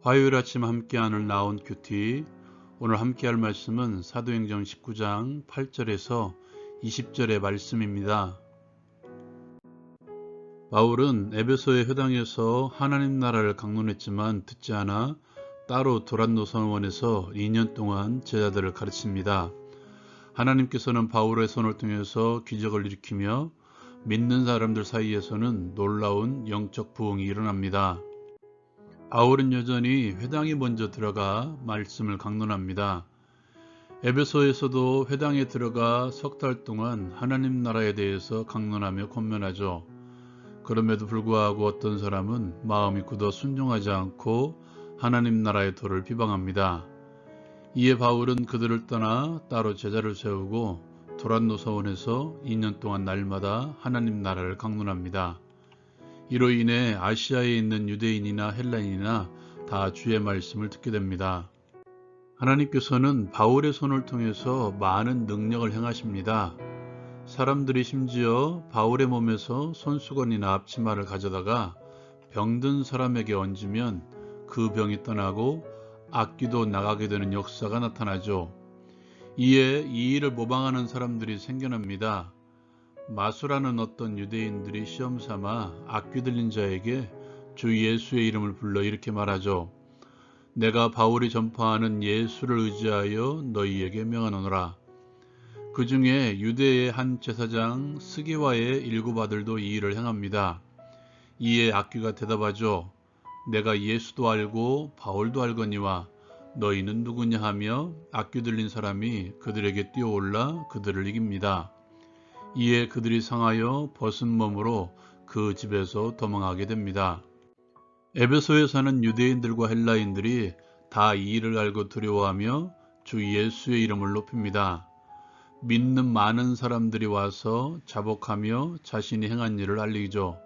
화요일 아침 함께하는 나온 큐티. 오늘 함께할 말씀은 사도행전 19장 8절에서 20절의 말씀입니다. 바울은 에베소의 회당에서 하나님 나라를 강론했지만 듣지 않아 따로 도란노 선원에서 2년 동안 제자들을 가르칩니다. 하나님께서는 바울의 손을 통해서 기적을 일으키며 믿는 사람들 사이에서는 놀라운 영적 부흥이 일어납니다. 바울은 여전히 회당에 먼저 들어가 말씀을 강론합니다. 에베소에서도 회당에 들어가 석 달 동안 하나님 나라에 대해서 강론하며 권면하죠. 그럼에도 불구하고 어떤 사람은 마음이 굳어 순종하지 않고 하나님 나라의 도를 비방합니다. 이에 바울은 그들을 떠나 따로 제자를 세우고 도란노 서원에서 2년 동안 날마다 하나님 나라를 강론합니다. 이로 인해 아시아에 있는 유대인이나 헬라인이나 다 주의 말씀을 듣게 됩니다. 하나님께서는 바울의 손을 통해서 많은 능력을 행하십니다. 사람들이 심지어 바울의 몸에서 손수건이나 앞치마를 가져다가 병든 사람에게 얹으면 그 병이 떠나고 악귀도 나가게 되는 역사가 나타나죠. 이에 이 일을 모방하는 사람들이 생겨납니다. 마수라는 어떤 유대인들이 시험삼아 악귀 들린 자에게 주 예수의 이름을 불러 이렇게 말하죠. 내가 바울이 전파하는 예수를 의지하여 너희에게 명하노라. 그 중에 유대의 한 제사장 스게와의 일곱 아들도 이 일을 행합니다. 이에 악귀가 대답하죠. 내가 예수도 알고 바울도 알거니와 너희는 누구냐 하며 악귀 들린 사람이 그들에게 뛰어올라 그들을 이깁니다. 이에 그들이 상하여 벗은 몸으로 그 집에서 도망하게 됩니다. 에베소에 사는 유대인들과 헬라인들이 다 이 일을 알고 두려워하며 주 예수의 이름을 높입니다. 믿는 많은 사람들이 와서 자복하며 자신이 행한 일을 알리죠.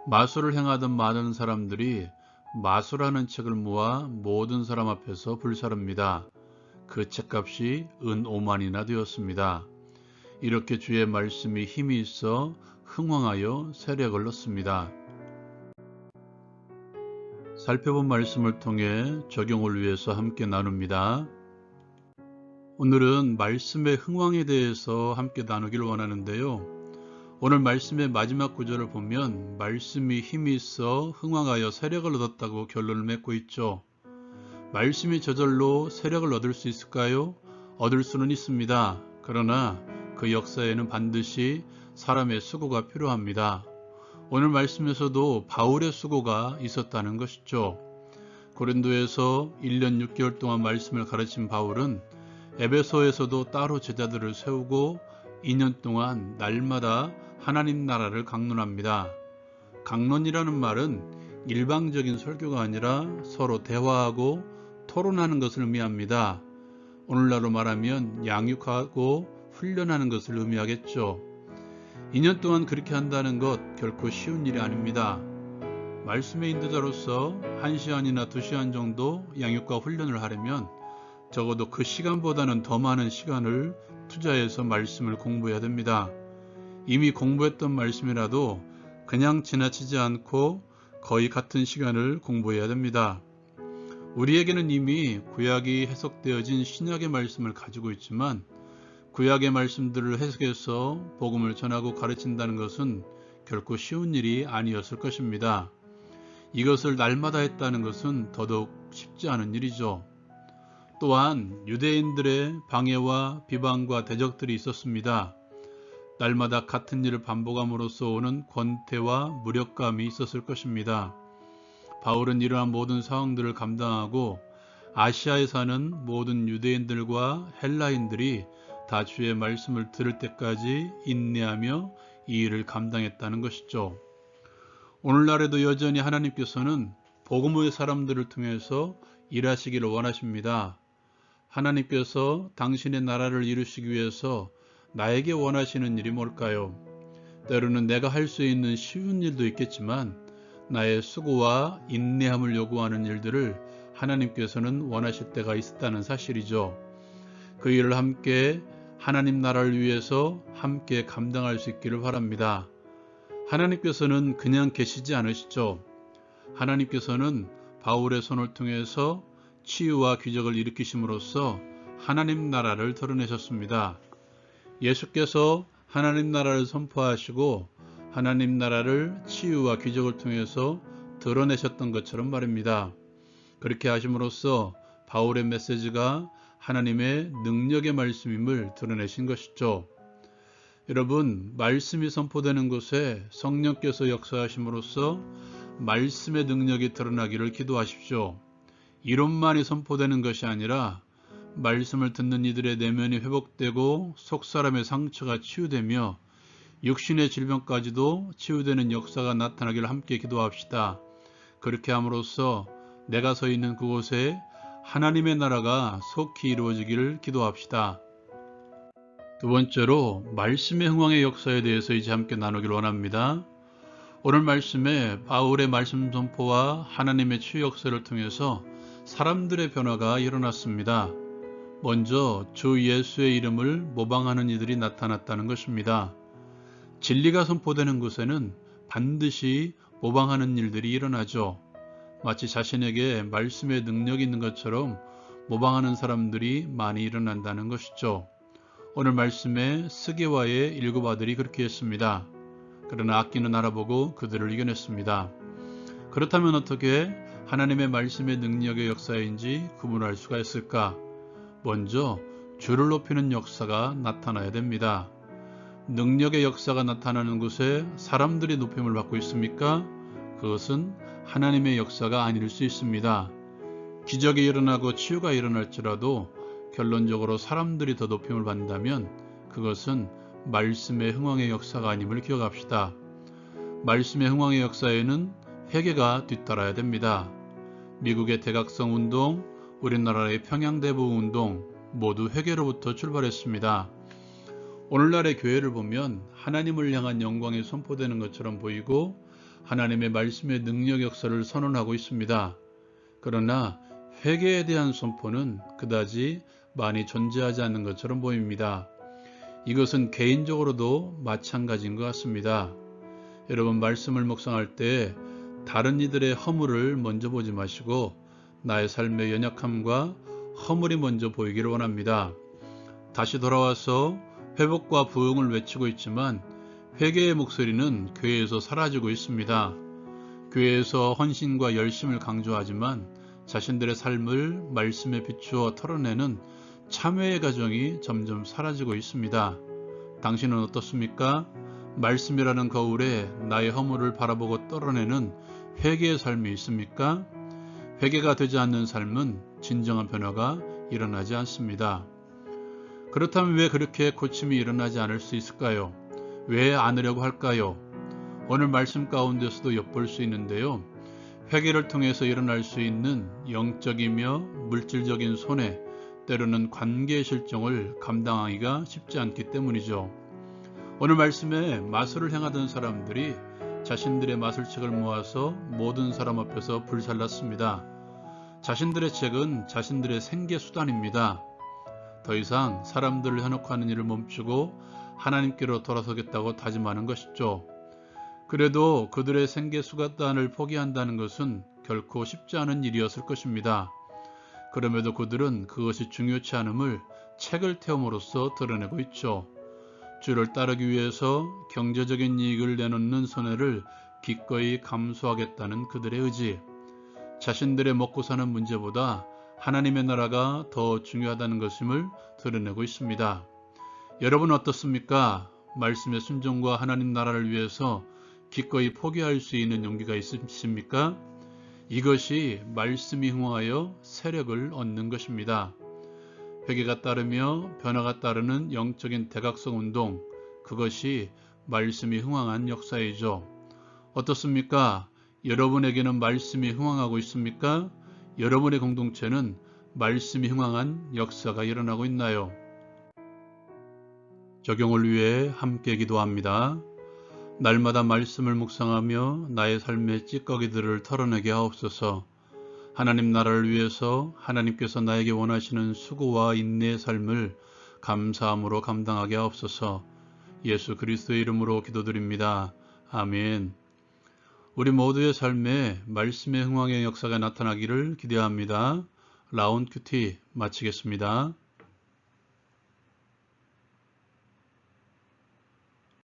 마술을 행하던 많은 사람들이 마술하는 책을 모아 모든 사람 앞에서 불사릅니다. 그 책값이 은 5만이나 되었습니다. 이렇게 주의 말씀이 힘이 있어 흥왕하여 세력을 얻습니다. 살펴본 말씀을 통해 적용을 위해서 함께 나눕니다. 오늘은 말씀의 흥왕에 대해서 함께 나누기를 원하는데요. 오늘 말씀의 마지막 구절을 보면 말씀이 힘이 있어 흥왕하여 세력을 얻었다고 결론을 맺고 있죠. 말씀이 저절로 세력을 얻을 수 있을까요? 얻을 수는 있습니다. 그러나 그 역사에는 반드시 사람의 수고가 필요합니다. 오늘 말씀에서도 바울의 수고가 있었다는 것이죠. 고린도에서 1년 6개월 동안 말씀을 가르친 바울은 에베소에서도 따로 제자들을 세우고 2년 동안 날마다 하나님 나라를 강론합니다. 강론이라는 말은 일방적인 설교가 아니라 서로 대화하고 토론하는 것을 의미합니다. 오늘날로 말하면 양육하고 훈련하는 것을 의미하겠죠. 2년 동안 그렇게 한다는 것 결코 쉬운 일이 아닙니다. 말씀의 인도자로서 1시간이나 2시간 정도 양육과 훈련을 하려면 적어도 그 시간보다는 더 많은 시간을 투자해서 말씀을 공부해야 됩니다. 이미 공부했던 말씀이라도 그냥 지나치지 않고 거의 같은 시간을 공부해야 됩니다. 우리에게는 이미 구약이 해석되어진 신약의 말씀을 가지고 있지만 구약의 말씀들을 해석해서 복음을 전하고 가르친다는 것은 결코 쉬운 일이 아니었을 것입니다. 이것을 날마다 했다는 것은 더더욱 쉽지 않은 일이죠. 또한 유대인들의 방해와 비방과 대적들이 있었습니다. 날마다 같은 일을 반복함으로써 오는 권태와 무력감이 있었을 것입니다. 바울은 이러한 모든 상황들을 감당하고 아시아에 사는 모든 유대인들과 헬라인들이 다 주의 말씀을 들을 때까지 인내하며 이 일을 감당했다는 것이죠. 오늘날에도 여전히 하나님께서는 복음의 사람들을 통해서 일하시기를 원하십니다. 하나님께서 당신의 나라를 이루시기 위해서 나에게 원하시는 일이 뭘까요? 때로는 내가 할 수 있는 쉬운 일도 있겠지만 나의 수고와 인내함을 요구하는 일들을 하나님께서는 원하실 때가 있었다는 사실이죠. 그 일을 함께 하나님 나라를 위해서 함께 감당할 수 있기를 바랍니다. 하나님께서는 그냥 계시지 않으시죠. 하나님께서는 바울의 손을 통해서 치유와 기적을 일으키심으로써 하나님 나라를 드러내셨습니다. 예수께서 하나님 나라를 선포하시고 하나님 나라를 치유와 기적을 통해서 드러내셨던 것처럼 말입니다. 그렇게 하심으로써 바울의 메시지가 하나님의 능력의 말씀임을 드러내신 것이죠. 여러분, 말씀이 선포되는 곳에 성령께서 역사하심으로써 말씀의 능력이 드러나기를 기도하십시오. 이론만이 선포되는 것이 아니라 말씀을 듣는 이들의 내면이 회복되고 속사람의 상처가 치유되며 육신의 질병까지도 치유되는 역사가 나타나기를 함께 기도합시다. 그렇게 함으로써 내가 서 있는 그곳에 하나님의 나라가 속히 이루어지기를 기도합시다. 두 번째로 말씀의 흥왕의 역사에 대해서 이제 함께 나누기를 원합니다. 오늘 말씀에 바울의 말씀 선포와 하나님의 치유 역사를 통해서 사람들의 변화가 일어났습니다. 먼저 주 예수의 이름을 모방하는 이들이 나타났다는 것입니다. 진리가 선포되는 곳에는 반드시 모방하는 일들이 일어나죠. 마치 자신에게 말씀의 능력이 있는 것처럼 모방하는 사람들이 많이 일어난다는 것이죠. 오늘 말씀에 스게와의 7 아들이 그렇게 했습니다. 그러나 악기는 알아보고 그들을 이겨냈습니다. 그렇다면 어떻게 하나님의 말씀의 능력의 역사인지 구분할 수가 있을까? 먼저 주를 높이는 역사가 나타나야 됩니다. 능력의 역사가 나타나는 곳에 사람들이 높임을 받고 있습니까? 그것은 하나님의 역사가 아닐 수 있습니다. 기적이 일어나고 치유가 일어날지라도 결론적으로 사람들이 더 높임을 받는다면 그것은 말씀의 흥왕의 역사가 아님을 기억합시다. 말씀의 흥왕의 역사에는 회개가 뒤따라야 됩니다. 미국의 대각성 운동, 우리나라의 평양대부 운동 모두 회개로부터 출발했습니다. 오늘날의 교회를 보면 하나님을 향한 영광이 선포되는 것처럼 보이고 하나님의 말씀의 능력 역사를 선언하고 있습니다. 그러나 회개에 대한 선포는 그다지 많이 존재하지 않는 것처럼 보입니다. 이것은 개인적으로도 마찬가지인 것 같습니다. 여러분, 말씀을 묵상할 때 다른 이들의 허물을 먼저 보지 마시고 나의 삶의 연약함과 허물이 먼저 보이기를 원합니다. 다시 돌아와서 회복과 부흥을 외치고 있지만 회개의 목소리는 교회에서 사라지고 있습니다. 교회에서 헌신과 열심을 강조하지만 자신들의 삶을 말씀에 비추어 털어내는 참회의 과정이 점점 사라지고 있습니다. 당신은 어떻습니까? 말씀이라는 거울에 나의 허물을 바라보고 떨어내는 회개의 삶이 있습니까? 회개가 되지 않는 삶은 진정한 변화가 일어나지 않습니다. 그렇다면 왜 그렇게 고침이 일어나지 않을 수 있을까요? 왜 안으려고 할까요? 오늘 말씀 가운데서도 엿볼 수 있는데요. 회개를 통해서 일어날 수 있는 영적이며 물질적인 손해, 때로는 관계의 실종을 감당하기가 쉽지 않기 때문이죠. 오늘 말씀에 마술을 행하던 사람들이 자신들의 마술책을 모아서 모든 사람 앞에서 불살랐습니다. 자신들의 책은 자신들의 생계수단입니다. 더 이상 사람들을 현혹하는 일을 멈추고 하나님께로 돌아서겠다고 다짐하는 것이죠. 그래도 그들의 생계수단을 포기한다는 것은 결코 쉽지 않은 일이었을 것입니다. 그럼에도 그들은 그것이 중요치 않음을 책을 태움으로써 드러내고 있죠. 주를 따르기 위해서 경제적인 이익을 내놓는 손해를 기꺼이 감수하겠다는 그들의 의지, 자신들의 먹고 사는 문제보다 하나님의 나라가 더 중요하다는 것임을 드러내고 있습니다. 여러분 어떻습니까? 말씀의 순종과 하나님 나라를 위해서 기꺼이 포기할 수 있는 용기가 있으십니까? 이것이 말씀이 흥하여 세력을 얻는 것입니다. 회개가 따르며 변화가 따르는 영적인 대각성 운동, 그것이 말씀이 흥황한 역사이죠. 어떻습니까? 여러분에게는 말씀이 흥황하고 있습니까? 여러분의 공동체는 말씀이 흥황한 역사가 일어나고 있나요? 적용을 위해 함께 기도합니다. 날마다 말씀을 묵상하며 나의 삶의 찌꺼기들을 털어내게 하옵소서. 하나님 나라를 위해서 하나님께서 나에게 원하시는 수고와 인내의 삶을 감사함으로 감당하게 하옵소서. 예수 그리스도의 이름으로 기도드립니다. 아멘. 우리 모두의 삶에 말씀의 흥왕의 역사가 나타나기를 기대합니다. 라온 큐티 마치겠습니다.